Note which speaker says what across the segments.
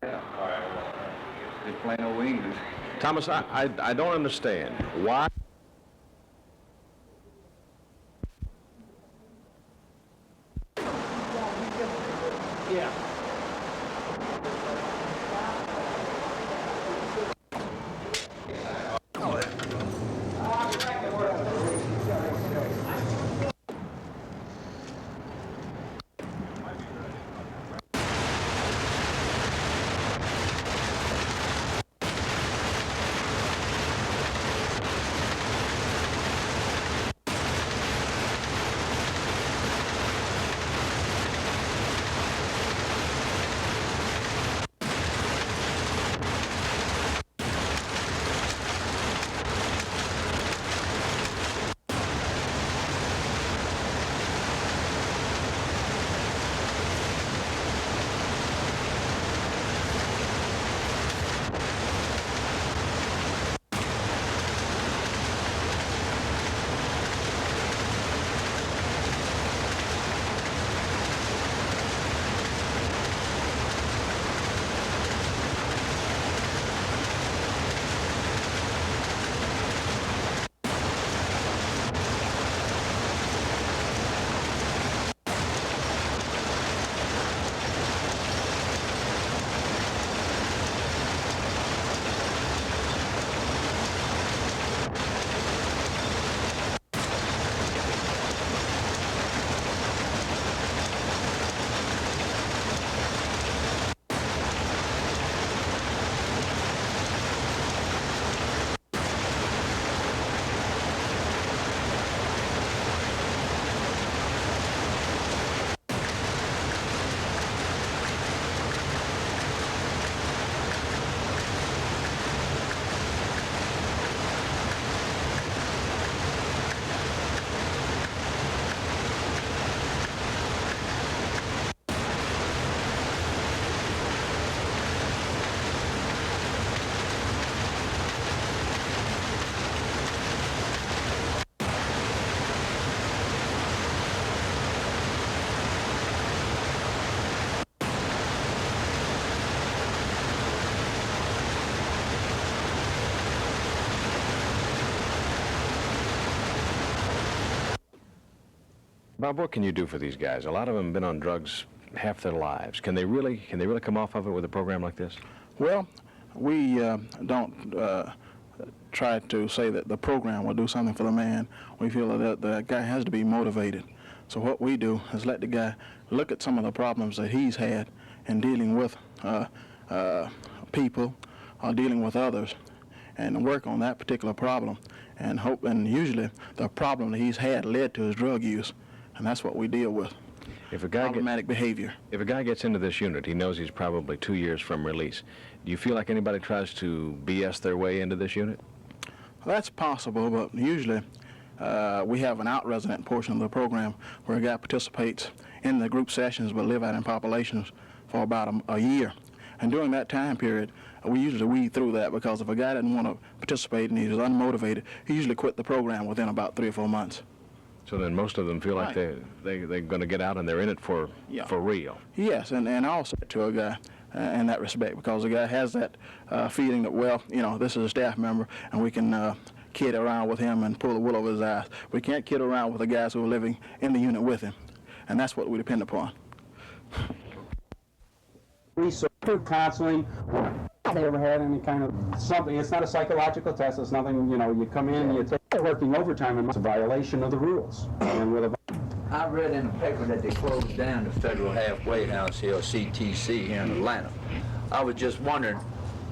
Speaker 1: Yeah. Just plain old English.
Speaker 2: Thomas, I don't understand. Why?
Speaker 3: Yeah.
Speaker 2: Bob, what can you do for these guys? A lot of them have been on drugs half their lives. Can they really come off of it with a program like this?
Speaker 4: Well, we don't try to say that the program will do something for the man. We feel that the guy has to be motivated. So what we do is let the guy look at some of the problems that he's had in dealing with people or dealing with others, and work on that particular problem, and hope. And usually the problem that he's had led to his drug use, and that's what we deal with.
Speaker 2: If a guy
Speaker 4: problematic behavior.
Speaker 2: If a guy gets into this unit, he knows he's probably 2 years from release. Do you feel like anybody tries to BS their way into this unit?
Speaker 4: Well, that's possible, but usually we have an out-resident portion of the program where a guy participates in the group sessions but live out in populations for about a year. And during that time period, we usually weed through that, because if a guy doesn't want to participate and he's unmotivated, he usually quit the program within about 3 or 4 months.
Speaker 2: So then most of them feel like they're going to get out and they're in it for real.
Speaker 4: Yes, and also to a guy in that respect, because the guy has that feeling that, well, you know, this is a staff member and we can kid around with him and pull the wool over his eyes. We can't kid around with the guys who are living in the unit with him, and that's what we depend upon.
Speaker 3: Through counseling, have they ever had any kind of something? It's not a psychological test. It's nothing, you know, you come in, you take working overtime, and it's a violation of the rules. And with
Speaker 5: I read in the paper that they closed down the Federal Halfway House here, or CTC, here in Atlanta. I was just wondering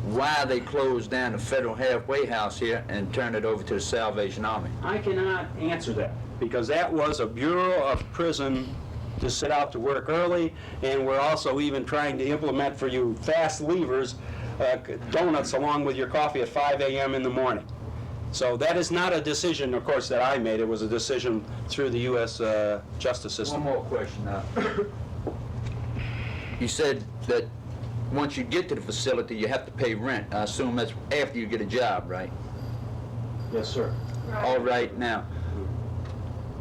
Speaker 5: why they closed down the Federal Halfway House here and turned it over to the Salvation Army.
Speaker 3: I cannot answer that, because that was a Bureau of Prison to set out to work early, and we're also even trying to implement for you fast leavers donuts along with your coffee at 5 a.m. in the morning. So that is not a decision, of course, that I made. It was a decision through the U.S. justice system.
Speaker 5: One more question now. You said that once you get to the facility, you have to pay rent. I assume that's after you get a job, right?
Speaker 3: Yes, sir.
Speaker 5: All right, now,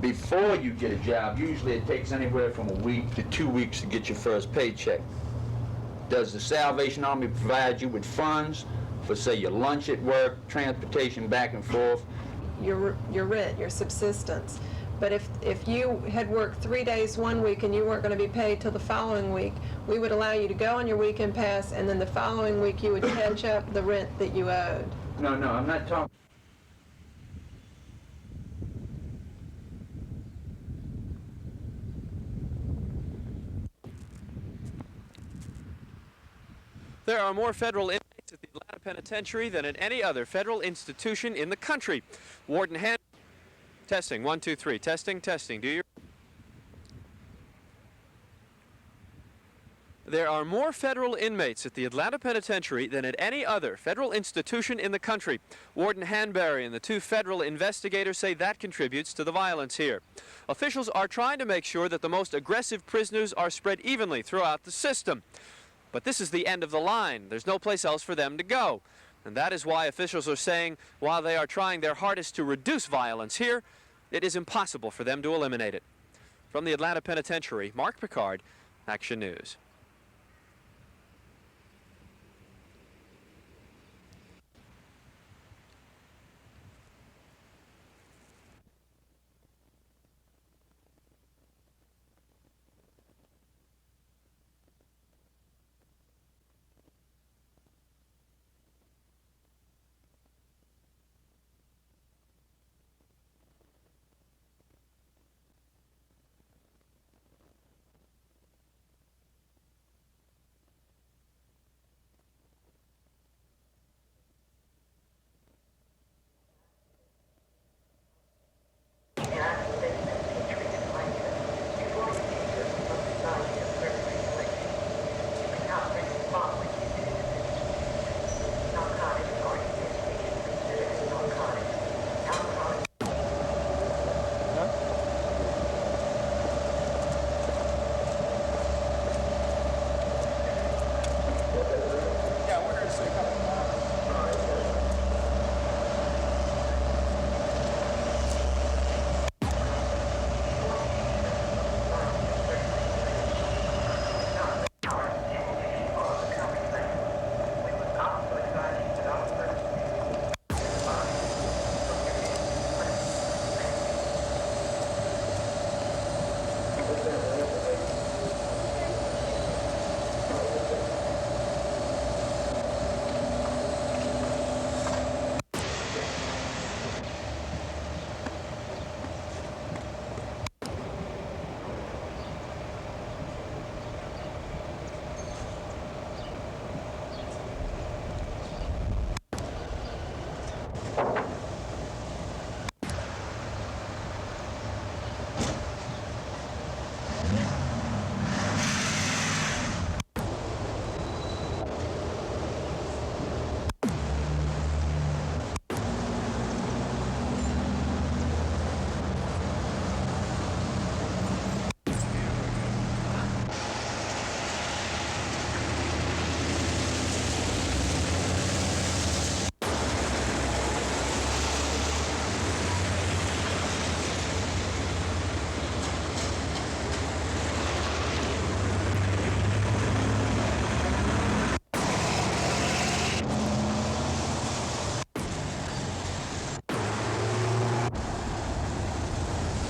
Speaker 5: before you get a job, usually it takes anywhere from a week to 2 weeks to get your first paycheck. Does the Salvation Army provide you with funds for, say, your lunch at work, transportation back and forth?
Speaker 6: Your rent, your subsistence. But if you had worked 3 days one week and you weren't going to be paid till the following week, we would allow you to go on your weekend pass, and then the following week you would catch up the rent that you owed.
Speaker 5: No, I'm not talking.
Speaker 7: There are more federal inmates at the Atlanta Penitentiary than at any other federal institution in the country. Warden Han... Testing, 1, 2, 3. Testing, testing. Do you... There are more federal inmates at the Atlanta Penitentiary than at any other federal institution in the country. Warden Hanbury and the 2 federal investigators say that contributes to the violence here. Officials are trying to make sure that the most aggressive prisoners are spread evenly throughout the system. But this is the end of the line. There's no place else for them to go. And that is why officials are saying, while they are trying their hardest to reduce violence here, it is impossible for them to eliminate it. From the Atlanta Penitentiary, Mark Picard, Action News.